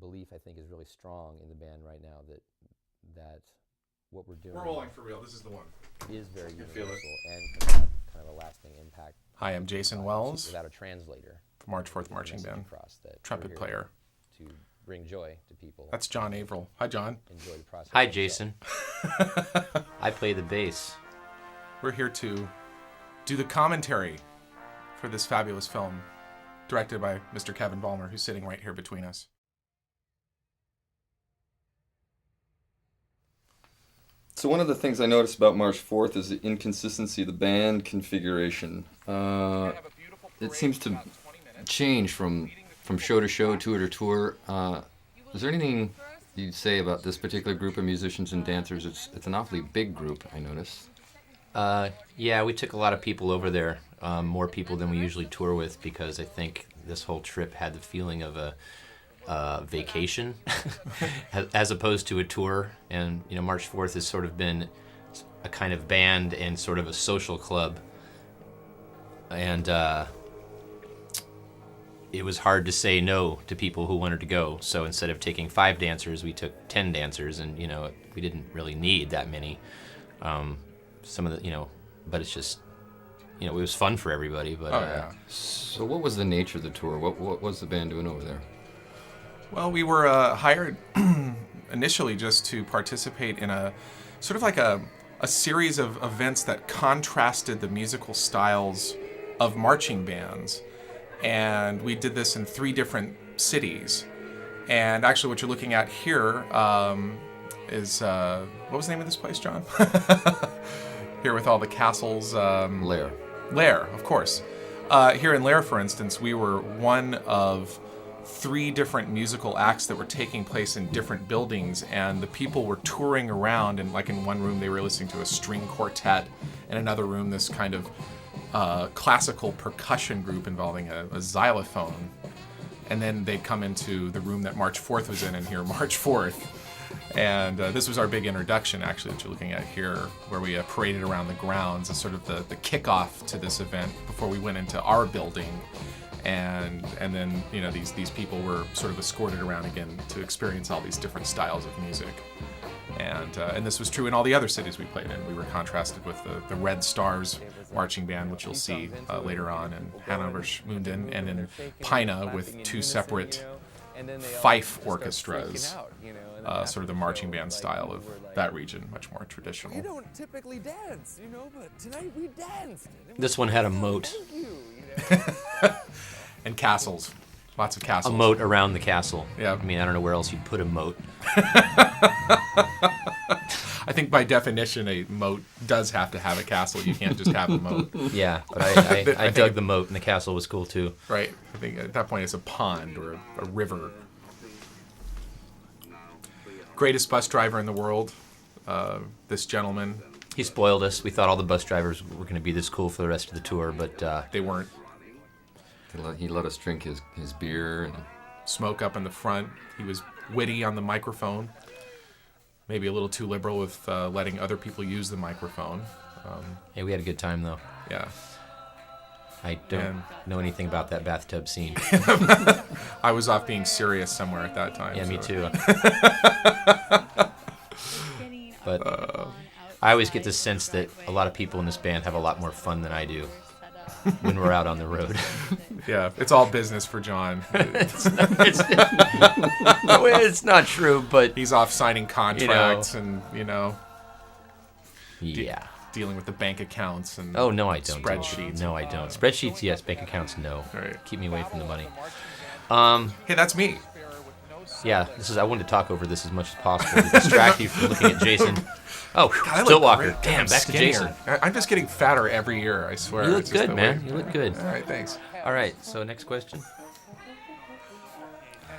belief I think is really strong in the band right now that what we're doing. We're rolling for real. This is the one. Is very You universal feel it. and can have kind of a lasting impact. Hi, I'm Jason Wells Without a translator. from MarchFourth Marching Band, trumpet player. To bring joy to people. That's John Averill. Hi, John. Enjoy the process. Hi, Jason. I play the bass. We're here to do the commentary for this fabulous film, directed by Mr. Kevin Vollmer, who's sitting right here between us. So one of the things I noticed about MarchFourth is the inconsistency of the band configuration. It seems to change from show to show, tour to tour. Is there anything you'd say about this particular group of musicians and dancers? It's an awfully big group, I noticed. Yeah, we took a lot of people over there, more people than we usually tour with, because I think this whole trip had the feeling of a vacation as opposed to a tour. And MarchFourth has sort of been a kind of band and sort of a social club, and it was hard to say no to people who wanted to go. So instead of taking 5 dancers, we took 10 dancers, and we didn't really need that many. Some of the but it's just it was fun for everybody. But yeah. So what was the nature of the tour? What was the band doing over there? Well, we were hired initially just to participate in a sort of like a series of events that contrasted the musical styles of marching bands. And we did this in 3 different cities. And actually what you're looking at here is, what was the name of this place, John? Here with all the castles. Leer. Leer, of course. Here in Leer, for instance, we were one of 3 different musical acts that were taking place in different buildings, and the people were touring around, and like in one room they were listening to a string quartet, in another room this kind of classical percussion group involving a xylophone, and then they'd come into the room that MarchFourth was in and hear MarchFourth. And this was our big introduction, actually, that you're looking at here, where we paraded around the grounds as sort of the kickoff to this event before we went into our building. And then these people were sort of escorted around again to experience all these different styles of music. And this was true in all the other cities we played in. We were contrasted with the Red Stars marching band, which you'll see later on in Hannoversch, Muenden, and in Peine with 2 separate fife orchestras, sort of the marching band style of that region, much more traditional. You don't typically dance, but tonight we danced. this one had a moat. And castles. Lots of castles. A moat around the castle. Yeah. I mean, I don't know where else you'd put a moat. I think by definition a moat does have to have a castle. You can't just have a moat. Yeah, but I dug the moat, and the castle was cool too. Right. I think at that point it's a pond or a river. Greatest bus driver in the world, this gentleman. He spoiled us. We thought all the bus drivers were going to be this cool for the rest of the tour, but They weren't. He let us drink his beer and Smoke up in the front. He was witty on the microphone. Maybe a little too liberal with letting other people use the microphone. hey, we had a good time though. Yeah. I don't know anything about that bathtub scene. I was off being serious somewhere at that time. Yeah, me so. too. But I always get the sense that a lot of people in this band have a lot more fun than I do when we're out on the road. Yeah, it's all business for John. It's not true, but He's off signing contracts and, yeah. dealing with the bank accounts and Oh, no, I don't. spreadsheets. No, I don't. Spreadsheets, yes. Bank accounts, no. Right. Keep me away from the money. Hey, that's me. Yeah, I wanted to talk over this as much as possible to distract you from looking at Jason. Oh, I look Stillwalker. great. Damn, I'm back to skinnier. Jason. I'm just getting fatter every year, I swear. You look It's just good, the man. way- You look good. All right, thanks. All right, so next question.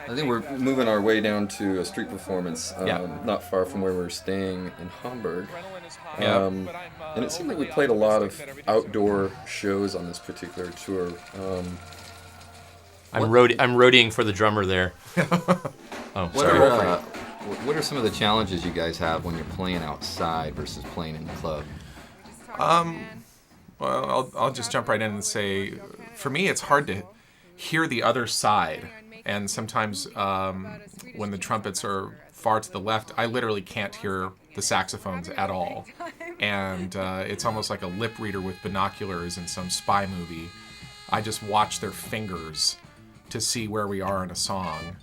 I think we're moving our way down to a street performance, Yeah. not far from where we're staying in Hamburg. Yeah. And it seemed like we played a lot of outdoor shows on this particular tour. I'm roadieing for the drummer there. Oh, What sorry. what are some of the challenges you guys have when you're playing outside versus playing in the club? Well, I'll just jump right in and say, for me, it's hard to hear the other side and sometimes when the trumpets are far to the left, I literally can't hear the saxophones at all. And it's almost like a lip reader with binoculars in some spy movie. I just watch their fingers to see where we are in a song.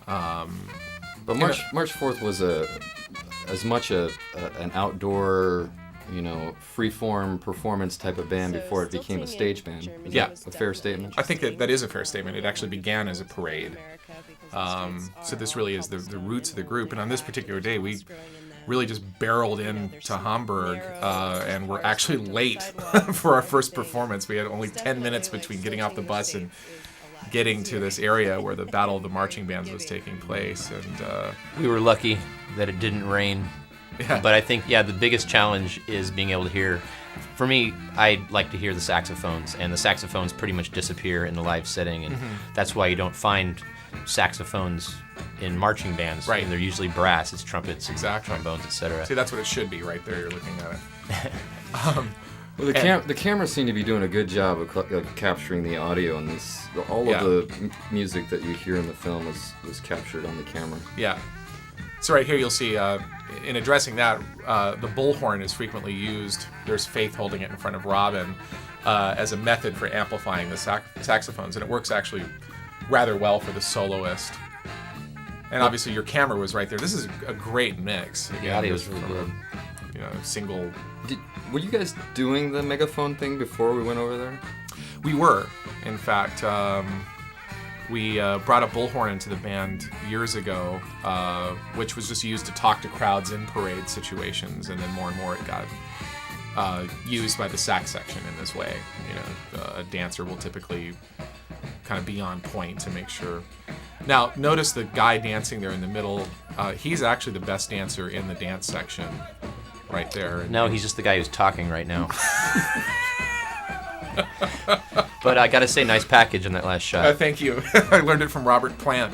But March 4th was as much an outdoor, free-form performance type of band before it became a stage band. Is that a fair statement? I think that is a fair statement. It actually began as a parade. So this really is the roots of the group. And on this particular day, we really just barreled into Hamburg, and we're actually late for our first performance. We had only 10 minutes between getting off the bus and getting to this area where the Battle of the Marching Bands was taking place. And we were lucky that it didn't rain. Yeah. But I think, the biggest challenge is being able to hear. For me, I like to hear the saxophones, and the saxophones pretty much disappear in the live setting, and that's why you don't find saxophones in marching bands. Right. They're usually brass. It's trumpets, Exactly. trombones, etc. See, that's what it should be right there. You're looking at it. Well, the cameras seem to be doing a good job of capturing the audio, and all of the music that you hear in the film was captured on the camera. Yeah. So right here you'll see, in addressing that, the bullhorn is frequently used. There's Faith holding it in front of Robin as a method for amplifying the saxophones, and it works actually rather well for the soloist. And obviously your camera was right there. This is a great mix. The audio was really good. Single. Were you guys doing the megaphone thing before we went over there? We were, in fact. We brought a bullhorn into the band years ago, which was just used to talk to crowds in parade situations, and then more and more it got used by the sax section in this way. A dancer will typically kind of be on point to make sure. Now, notice the guy dancing there in the middle. He's actually the best dancer in the dance section, right there. No, he's just the guy who's talking right now. But I gotta say, nice package in that last shot. Thank you. I learned it from Robert Plant.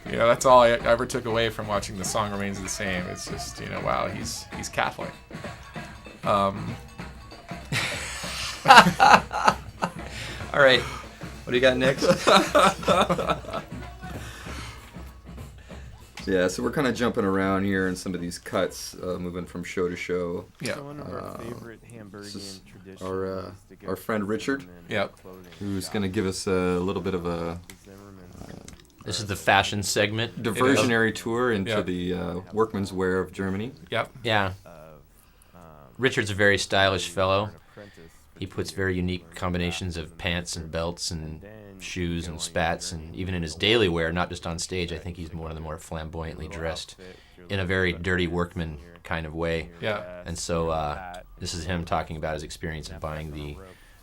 That's all I ever took away from watching The Song Remains the Same. It's just, wow, he's Catholic. All right, what do you got next? Yeah, so we're kind of jumping around here in some of these cuts, moving from show to show. Yeah. So one of our favorite Hamburgian traditions Our friend Richard, Yep. who's going to give us a little bit of a This is the fashion segment. diversionary tour into Yep. the workman's wear of Germany. Yep. Yeah. Richard's a very stylish fellow. He puts very unique combinations of pants and belts and shoes and spats, and even in his daily wear, not just on stage, I think he's one of the more flamboyantly dressed in a very dirty workman kind of way. Yeah. And so this is him talking about his experience of buying the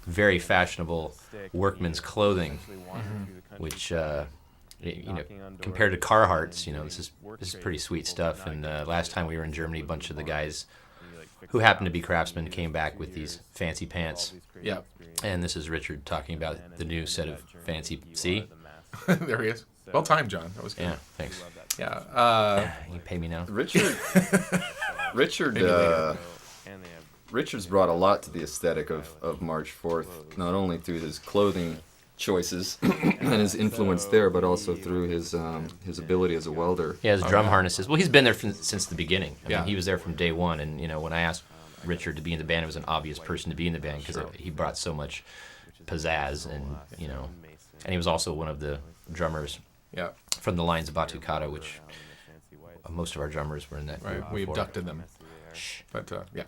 very fashionable workman's clothing, which compared to Carhartt's, this is pretty sweet stuff. And last time we were in Germany, a bunch of the guys who happened to be craftsmen came back with these fancy pants. Yep. And this is Richard talking about the new set of fancy. See? There he is. Well timed, John. That was good. Yeah, thanks. Yeah. You pay me now. Richard's brought a lot to the aesthetic of March 4th, not only through his clothing choices and his influence there, but also through his ability as a welder. Yeah, his drum harnesses. Well, he's been there since the beginning. I Yeah. mean, he was there from day one, and when I asked Richard to be in the band, it was an obvious person to be in the band because he brought so much pizzazz, and and he was also one of the drummers Yeah. from the Lines of Batucada, which most of our drummers were in that group. Right. We before. abducted them. But yeah.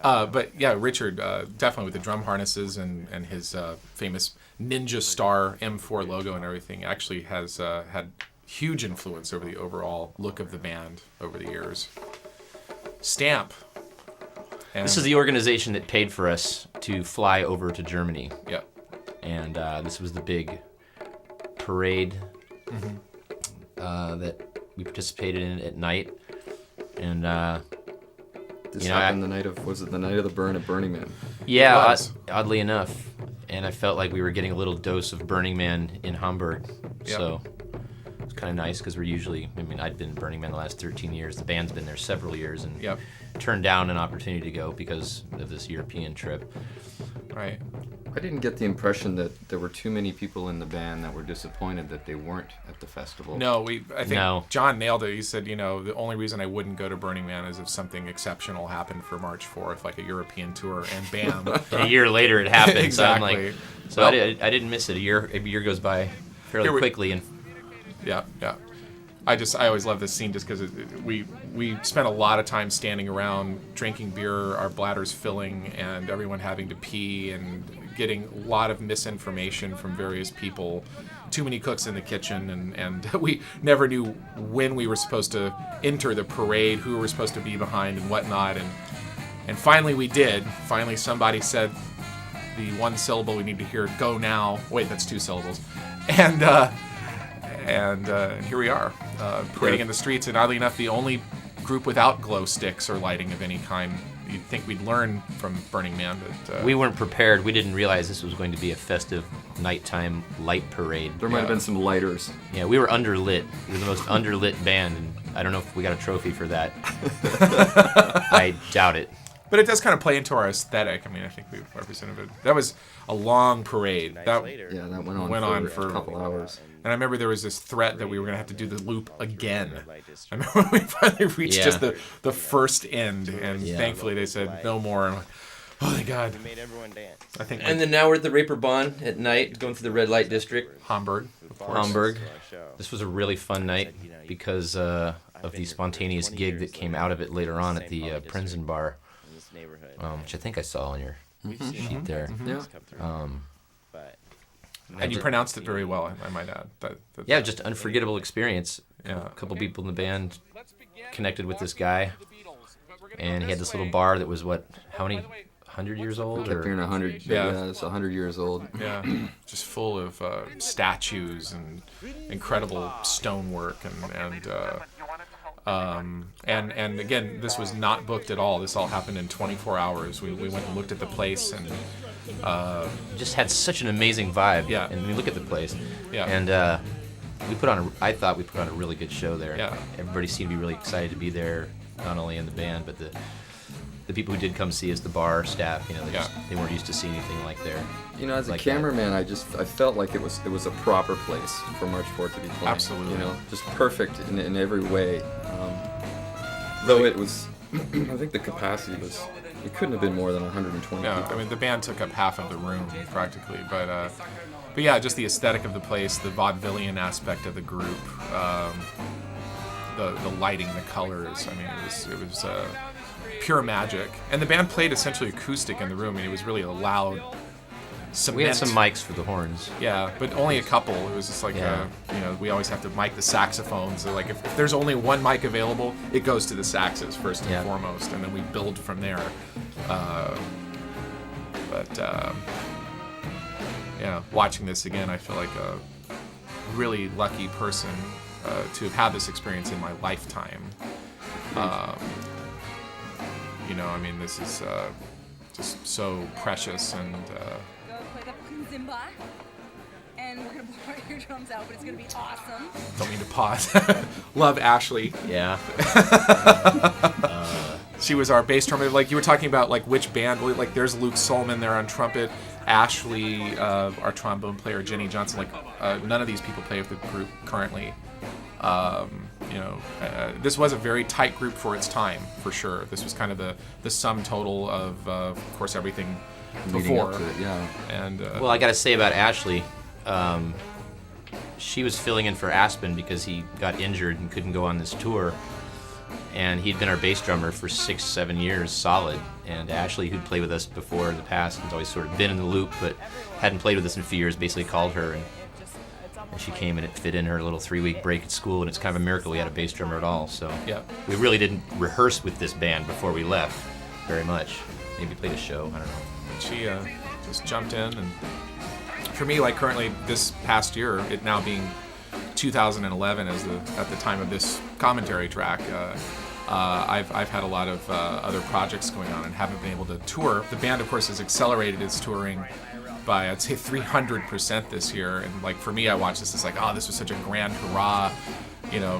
But yeah, Richard definitely with the drum harnesses and his famous Ninja Star M4 logo and everything actually has had huge influence over the overall look of the band over the years. Stamp. And This is the organization that paid for us to fly over to Germany. Yep. And this was the big parade that we participated in at night. And This happened the night of the burn at Burning Man? yeah, It was. oddly enough. And I felt like we were getting a little dose of Burning Man in Hamburg. Yep. So it's kind of nice because we're usually, I'd been Burning Man the last 13 years. The band's been there several years and Yep. turned down an opportunity to go because of this European trip. Right. I didn't get the impression that there were too many people in the band that were disappointed that they weren't at the festival. No, I think No. John nailed it. He said, the only reason I wouldn't go to Burning Man is if something exceptional happened for March 4th, like a European tour, and bam. And a year later it happened. Exactly. So I'm like, I didn't miss it. A year goes by fairly quickly, and Yeah. I always love this scene just because we spent a lot of time standing around drinking beer, our bladders filling, and everyone having to pee and getting a lot of misinformation from various people. Too many cooks in the kitchen, and we never knew when we were supposed to enter the parade, who we were supposed to be behind, and whatnot. And finally we did. Finally somebody said the one syllable we need to hear, "Go now." Wait, that's 2 syllables. And here we are, parading in the streets, and oddly enough, the only group without glow sticks or lighting of any kind. You'd think we'd learn from Burning Man, but we weren't prepared. We didn't realize this was going to be a festive nighttime light parade. There might have been some lighters. Yeah, we were underlit. We were the most underlit band, and I don't know if we got a trophy for that. I doubt it. But it does kind of play into our aesthetic. I mean, I think we represented it. That was a long parade. That That went on for a couple hours. And I remember there was this threat that we were going to have to do the loop again. I remember when we finally reached just the first end, and thankfully they said no more. And I'm like, oh, thank God. I think. And then now we're at the Reeperbahn at night, going through the red light district. Hamburg, of course. Hamburg. This was a really fun night because of the spontaneous gig that came out of it later on at the Prinzen Bar, which I think I saw on your sheet there. Yeah. And you pronounced it very well, I might add. Yeah, just unforgettable experience. Yeah. A couple people in the band connected with this guy, and he had this little bar that was how many? 100 years old? Kept hearing 100. Yeah, it's 100 years old. Yeah, just full of statues and incredible stonework and again, this was not booked at all. This all happened in 24 hours. We went and looked at the place and just had such an amazing vibe. Yeah. And we look at the place. Yeah. And I thought we put on a really good show there. Yeah. Everybody seemed to be really excited to be there, not only in the band, but the people who did come see us, the bar staff. They weren't used to seeing anything like there. As a cameraman, I felt like it was a proper place for March 4th to be playing. Absolutely. Just perfect in every way. Though it was, I think the capacity was, it couldn't have been more than 120 yeah, people. I mean, the band took up half of the room practically, but yeah, just the aesthetic of the place, the vaudevillian aspect of the group, the lighting, the colors. I mean, it was pure magic. And the band played essentially acoustic in the room. I mean, it was really a loud cement. We had some mics for the horns. Yeah, but only a couple. It was just like, we always have to mic the saxophones. So like if there's only one mic available, it goes to the saxes first and foremost, and then we build from there. Watching this again, I feel like a really lucky person to have had this experience in my lifetime. I mean, this is just so precious and. Go play the Zimba, and we're gonna blow our eardrums out, but it's gonna be awesome. Don't mean to pause. Love Ashley. Yeah. She was our bass drummer. Like you were talking about, like which band? Like there's Luke Solman there on trumpet. Ashley, our trombone player, Jenny Johnson. Like none of these people play with the group currently. This was a very tight group for its time, for sure. This was kind of the sum total of course, everything Leading before. up to it, yeah. And Well, I got to say about Ashley, she was filling in for Aspen because he got injured and couldn't go on this tour. And he'd been our bass drummer for 6-7 years solid. And Ashley, who'd played with us before in the past, has always sort of been in the loop, but hadn't played with us in a few years, basically called her. And she came and it fit in her little 3-week break at school. And it's kind of a miracle we had a bass drummer at all. So we really didn't rehearse with this band before we left very much. Maybe played a show, I don't know. She just jumped in, and for me, like currently this past year, it now being 2011 at the time of this commentary track, I've had a lot of other projects going on and haven't been able to tour. The band, of course, has accelerated its touring by, I'd say, 300% this year. And like for me, I watch this as like, oh, this was such a grand hurrah.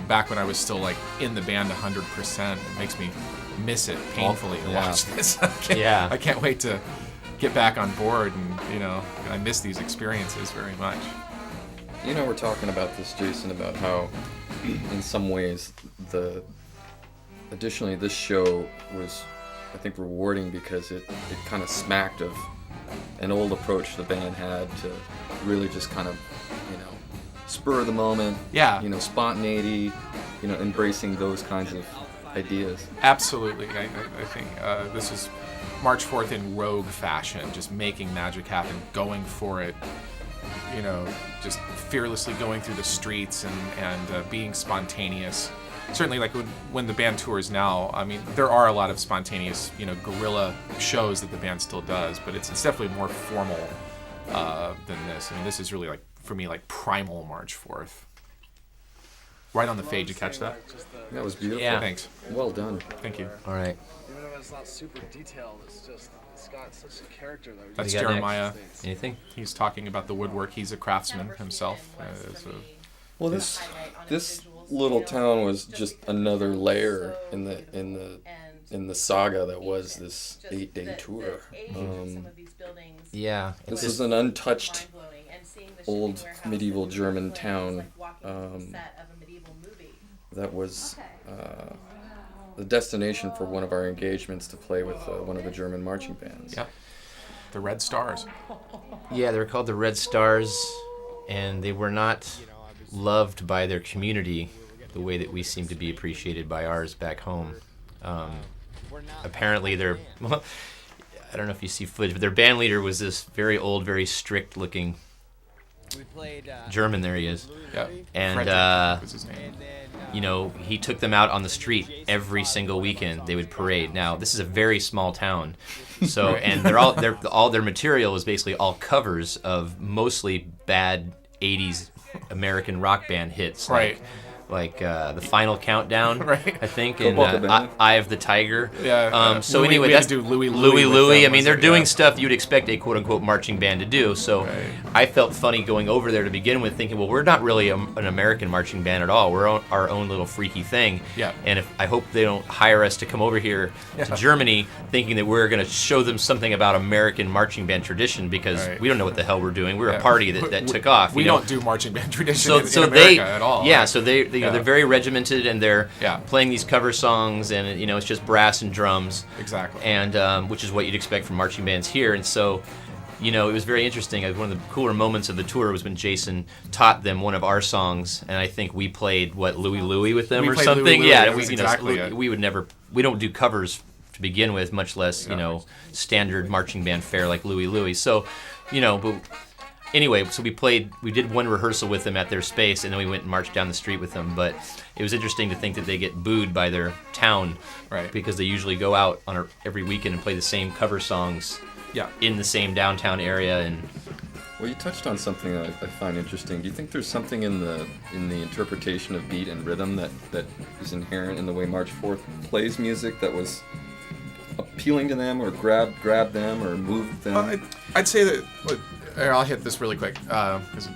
Back when I was still like in the band 100%, it makes me miss it painfully to watch this. I can't wait to get back on board, and I miss these experiences very much. We're talking about this, Jason, about how in some ways additionally this show was, I think, rewarding because it kind of smacked of an old approach the band had to really just kind of spur of the moment, spontaneity, embracing those kinds of ideas. Absolutely. I think this is MarchFourth in rogue fashion, just making magic happen, going for it, just fearlessly going through the streets and being spontaneous. Certainly, like when the band tours now, I mean, there are a lot of spontaneous, guerrilla shows that the band still does, but it's definitely more formal than this. I mean, this is really, like, for me, like primal MarchFourth. Right on the fade, you catch that? That was beautiful. Yeah. Thanks. Well done. Thank you. All right. Even though it's not super detailed, it's got such a character though. That's You got Jeremiah. Anything? He's talking about the woodwork. He's a craftsman himself. Well, this little town was just another layer in the saga that was this 8-day tour. Yeah. This is an untouched old medieval German town that was the destination for one of our engagements to play with one of the German marching bands. Yep. The Red Stars. Yeah, they were called the Red Stars, and they were not loved by their community the way that we seem to be appreciated by ours back home. Apparently they're, well, I don't know if you see footage, but their band leader was this very old, very strict looking German. There he is. Yeah. And Frederick was his name. he took them out on the street every single weekend. They would parade. Now, this is a very small town, so and all their material is basically all covers of mostly bad 80s American rock band hits, Right. like the Final Countdown, Right. I think, Go and Band. Eye of the Tiger. Yeah. So Louis- anyway, we had that's to do Louis Louis. with them, I mean, they're wasn't it? doing Yeah. stuff you'd expect a quote-unquote marching band to do. So Right. I felt funny going over there to begin with, thinking, well, we're not really an American marching band at all. We're our own little freaky thing. Yeah. And I hope they don't hire us to come over here to Germany thinking that we're going to show them something about American marching band tradition, because Right. we don't know what the hell we're doing. We're Yeah. a party that We- took off. We you know? don't do marching band tradition So in they America at all. yeah, right? so they're very regimented, and they're Yeah. playing these cover songs, and it's just brass and drums. Exactly. And which is what you'd expect from marching bands here. And so, it was very interesting. One of the cooler moments of the tour was when Jason taught them one of our songs, and I think we played Louie with them We or played something. Louie Louie, Yeah, that was exactly it. we would never. We don't do covers to begin with, much less standard marching band fare like Louie. So, but. Anyway, so we did one rehearsal with them at their space, and then we went and marched down the street with them. But it was interesting to think that they get booed by their town, Right. because they usually go out on every weekend and play the same cover songs Yeah. in the same downtown area. And Well, you touched on something that I find interesting. Do you think there's something in the interpretation of beat and rhythm that is inherent in the way MarchFourth plays music that was appealing to them, or grabbed them, or moved them? I'd say that. I'll hit this really quick because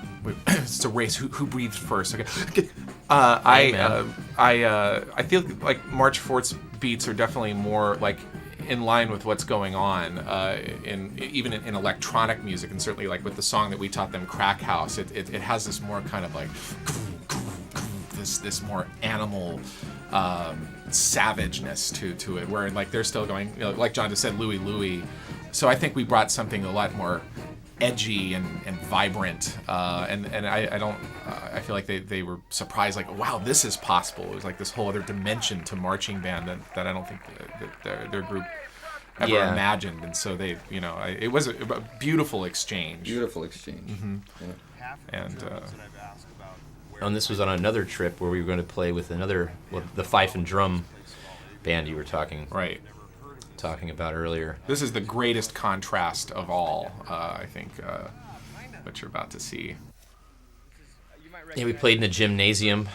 it's a race. Who breathed first? Okay. I feel like MarchFourth's beats are definitely more like in line with what's going on even in electronic music, and certainly like with the song that we taught them, Crack House. It has this more kind of like this more animal savageness to it, where like they're still going, like John just said, Louie. So I think we brought something a lot more edgy and vibrant, and I feel like they were surprised, like, wow, this is possible. It was like this whole other dimension to marching band that I don't think that their group ever imagined, and so they, it was a beautiful exchange. Beautiful exchange. Mm-hmm. Yeah. And and this was on another trip where we were going to play with the fife and drum band you were talking about earlier. This is the greatest contrast of all, I think, what you're about to see. Yeah, we played in a gymnasium,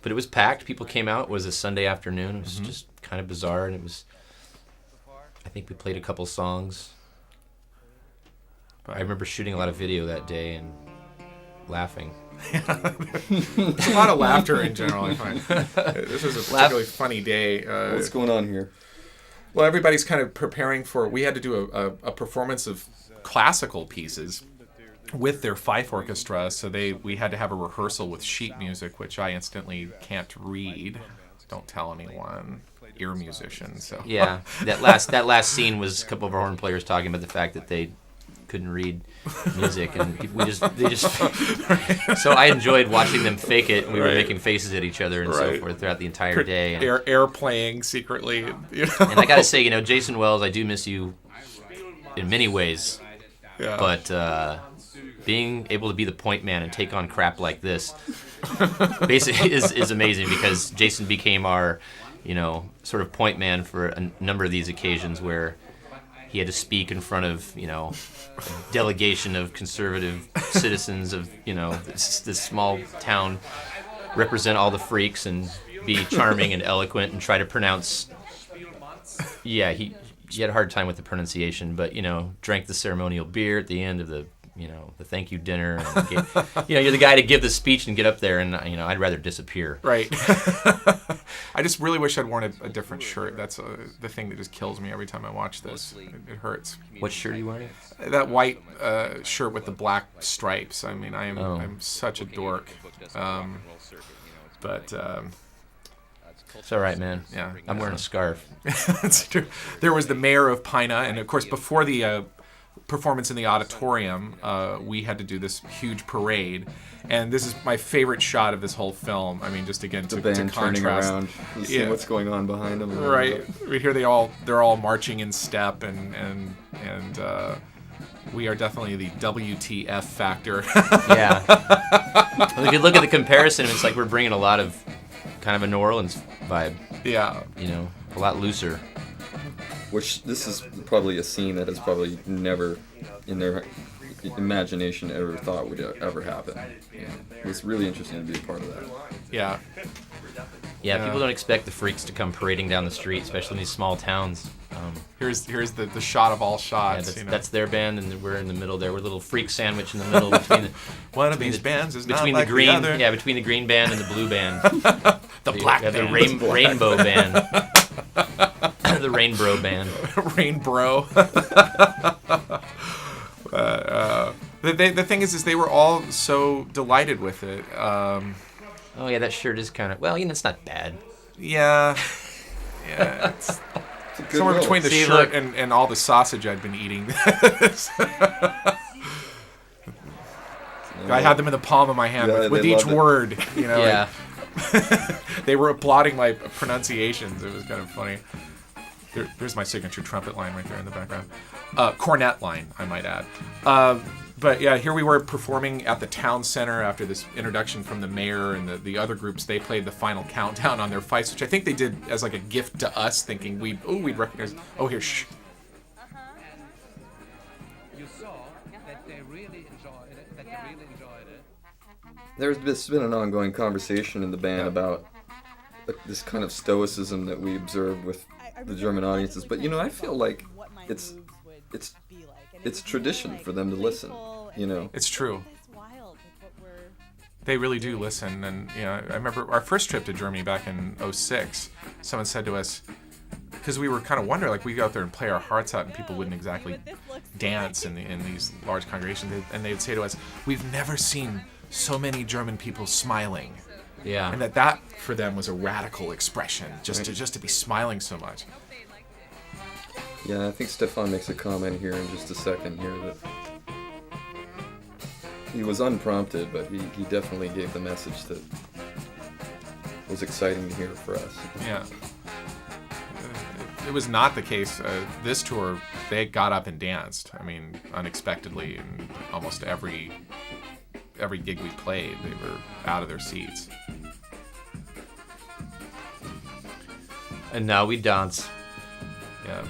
but it was packed. People came out. It was a Sunday afternoon. It was just kind of bizarre, and I think we played a couple songs. I remember shooting a lot of video that day and laughing. There's a lot of laughter in general, I find. This was a particularly funny day. What's going on here? Well, everybody's kind of preparing for. We had to do a performance of classical pieces with their fife orchestra, so we had to have a rehearsal with sheet music, which I instantly can't read. Don't tell anyone. Ear musician. So yeah, that last scene was a couple of our horn players talking about the fact that they couldn't read music, and they just. So I enjoyed watching them fake it, and we were making faces at each other and so forth throughout the entire day. And, air playing secretly. You know? And I got to say, Jason Wells, I do miss you in many ways, but being able to be the point man and take on crap like this, basically is amazing, because Jason became our, sort of point man for a number of these occasions where he had to speak in front of, a delegation of conservative citizens of, this small town, represent all the freaks and be charming and eloquent and try to pronounce. Yeah, he had a hard time with the pronunciation, but, drank the ceremonial beer at the end of the thank you dinner. And you're the guy to give the speech and get up there, and, I'd rather disappear. Right. I just really wish I'd worn a different shirt. That's the thing that just kills me every time I watch this. It hurts. What shirt are you wearing? That white shirt with the black stripes. I mean, I'm such a dork. But it's all right, man. Yeah, I'm wearing a scarf. That's true. There was the mayor of Peine, and of course, before the performance in the auditorium, we had to do this huge parade, and this is my favorite shot of this whole film. I mean, just again to contrast. Turning around, you see what's going on behind them. Right. We hear they're all marching in step, and we are definitely the WTF factor. Yeah. Well, if you look at the comparison, it's like we're bringing a lot of kind of a New Orleans vibe. Yeah. A lot looser. Which, this is probably a scene that has probably never, in their imagination, ever thought would ever happen. It was really interesting to be a part of that. Yeah. Yeah, people don't expect the freaks to come parading down the street, especially in these small towns. Here's the shot of all shots. That's their band, and we're in the middle there. We're a little freak sandwich in the middle between one of these bands is between not like the green, the other. Yeah, between the green band and the blue band. The black band. The rainbow band. The Rainbro band. Rainbro. The thing is they were all so delighted with it. Oh yeah, that shirt is kind of it's not bad. Yeah. Yeah. It's somewhere between the shirt and all the sausage I'd been eating. I had them in the palm of my hand with each word. Yeah. They were applauding my pronunciations. It was kind of funny. There's my signature trumpet line right there in the background. Cornet line, I might add. But yeah, here we were performing at the town center after this introduction from the mayor and the other groups. They played the final countdown on their fifes, which I think they did as like a gift to us, thinking we'd recognize. Oh, here, shh. You saw that they really enjoyed it. There's been an ongoing conversation in the band about this kind of stoicism that we observed with the German audiences, but I feel like it's tradition for them to listen. It's true. They really do listen, and I remember our first trip to Germany back in '06. Someone said to us, because we were kind of wondering, like, we go out there and play our hearts out, and people wouldn't exactly dance in these large congregations, and they'd say to us, "We've never seen so many German people smiling." Yeah. And that for them was a radical expression, just to be smiling so much. Yeah, I think Stefan makes a comment here in just a second here that he was unprompted, but he definitely gave the message that was exciting to hear for us. Yeah. It was not the case. This tour, they got up and danced. I mean, unexpectedly, in almost every gig we played, they were out of their seats. And now we dance. Yeah.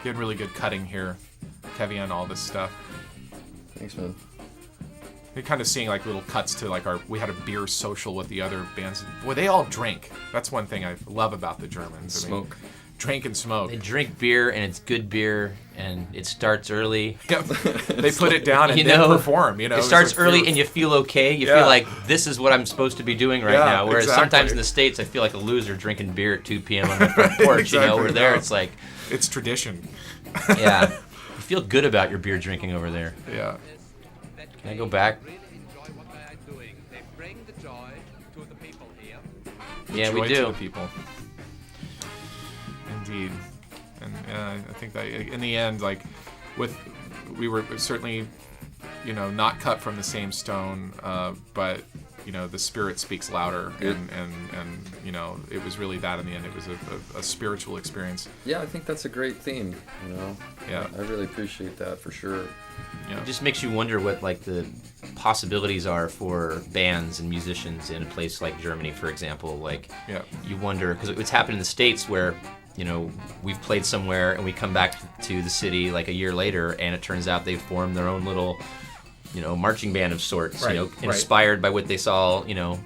Getting really good cutting here, Kevin, all this stuff. Thanks, man. You're kind of seeing like little cuts to like we had a beer social with the other bands. Boy, they all drink. That's one thing I love about the Germans. Smoke. drink and smoke. They drink beer, and it's good beer, and it starts early. Yep. They put it down and You then know, perform. You know, It starts early, and you feel okay. You Yeah. feel like this is what I'm supposed to be doing right Yeah, now. Whereas sometimes exactly. in the States, I feel like a loser drinking beer at 2 p.m. on my front porch. You know, Exactly, over there, yeah. it's like, it's tradition. yeah, you feel good about your beer drinking over there. Yeah. Can I go back? Really enjoy what they are doing. They bring the joy to the people here. Yeah, Joy we to do. the people. Indeed. And I think that in the end, like, we were certainly, you know, not cut from the same stone, but, you know, the spirit speaks louder, and you know, it was really that in the end. It was a spiritual experience. Yeah, I think that's a great theme, you know. Yeah. I really appreciate that for sure. Yeah. It just makes you wonder what like the possibilities are for bands and musicians in a place like Germany, for example. Like, Yeah. you wonder, because it's happened in the States where, you know, we've played somewhere and we come back to the city like a year later, and it turns out they've formed their own little, you know, marching band of sorts. Right, You know, right. inspired by what they saw, you know,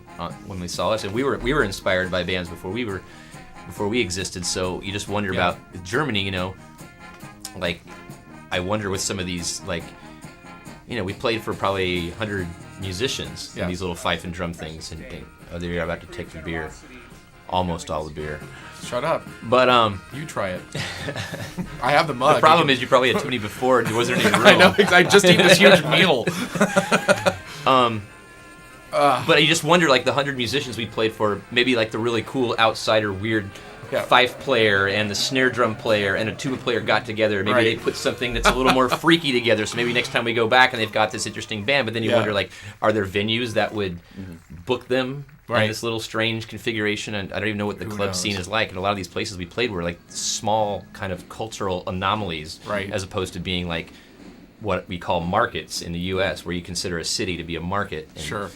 when we saw us, and we were inspired by bands before we existed. So you just wonder Yeah. about Germany, you know, like. I wonder with some of these, like, you know, we played for probably 100 musicians Yeah. in these little fife and drum things, and they're about to take the beer, almost all the beer. Shut up. But You try it. I have the mug. the problem is you probably had too many before, and there wasn't any room. I know. I just ate this huge meal. But you just wonder, like, the 100 musicians we played for, maybe like the really cool outsider, weird. Yeah. Fife player and the snare drum player and a tuba player got together. Maybe Right. they put something that's a little more freaky together. So maybe next time we go back and they've got this interesting band. But then you Yeah. wonder, like, are there venues that would book them Right. in this little strange configuration? And I don't even know what the Who club knows? scene is like. And a lot of these places we played were like small kind of cultural anomalies, Right. as opposed to being like what we call markets in the U.S., where you consider a city to be a market. And, Sure.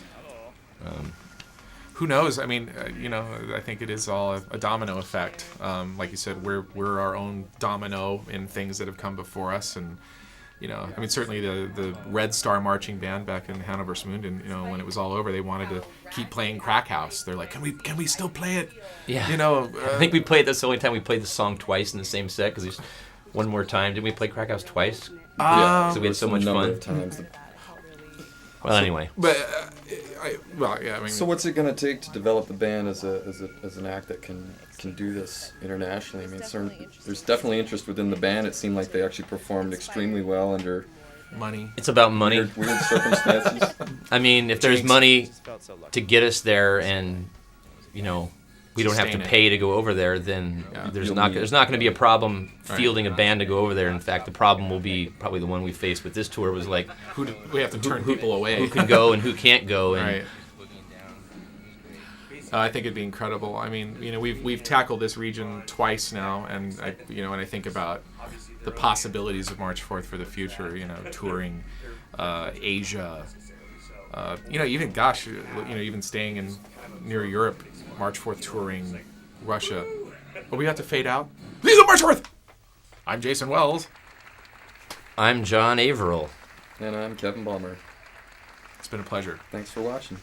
Who knows? I mean, you know, I think it is all a domino effect. Like you said, we're our own domino in things that have come before us, and you know, I mean, certainly the Red Star Marching Band back in Hannoversch Muenden, you know, when it was all over, they wanted to keep playing Crack House. They're like, can we still play it? Yeah. You know, I think we played. That's the only time we played the song twice in the same set, because there's one more time. Didn't we play Crack House twice? Yeah, So we had so a much number fun. of times. Well, anyway. but yeah, I mean, So what's it going to take to develop the band as an act that can do this internationally? I mean, there's definitely interest within the band. It seemed like they actually performed extremely well under money. It's about money. weird circumstances. I mean, if there's Jinx. money to get us there, and you know, we don't have to Sustain it. pay to go over there, then Yeah. there's You'll not need- going to be a problem Right. fielding a band to go over there. In fact, the problem will be probably the one we faced with this tour, was like Who do, we have to turn people away. who can go and who can't go. And Right. I think it'd be incredible. I mean, you know, we've tackled this region twice now, and when I think about the possibilities of March 4th for the future, you know, touring Asia, you know, even even staying in near Europe, March 4th touring Russia. But we have to fade out. These are March 4th. I'm Jason Wells. I'm John Averill. And I'm Kevin Balmer. It's been a pleasure. Thanks for watching.